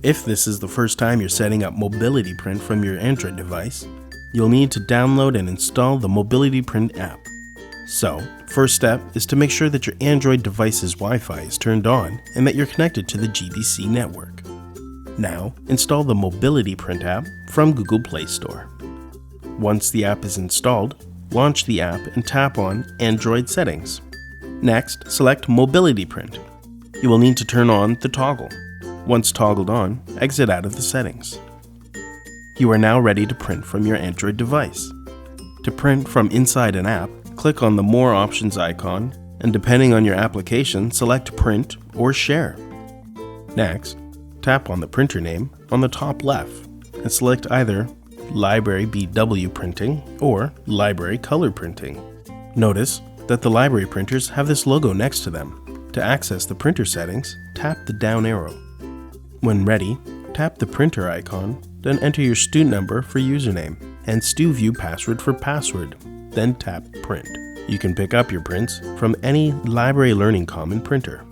If this is the first time you're setting up Mobility Print from your Android device, you'll need to download and install the Mobility Print app. So, first step is to make sure that your Android device's Wi-Fi is turned on and that you're connected to the GBC network. Now, install the Mobility Print app from Google Play Store. Once the app is installed, launch the app and tap on Android Settings. Next, select Mobility Print. You will need to turn on the toggle. Once toggled on, exit out of the settings. You are now ready to print from your Android device. To print from inside an app, click on the More Options icon, and depending on your application, select Print or Share. Next, tap on the printer name on the top left and select either Library BW Printing or Library Color Printing. Notice that the library printers have this logo next to them. To access the printer settings, tap the down arrow. When ready, tap the printer icon, then enter your student number for username and StuView password for password, then tap Print. You can pick up your prints from any Library Learning Commons printer.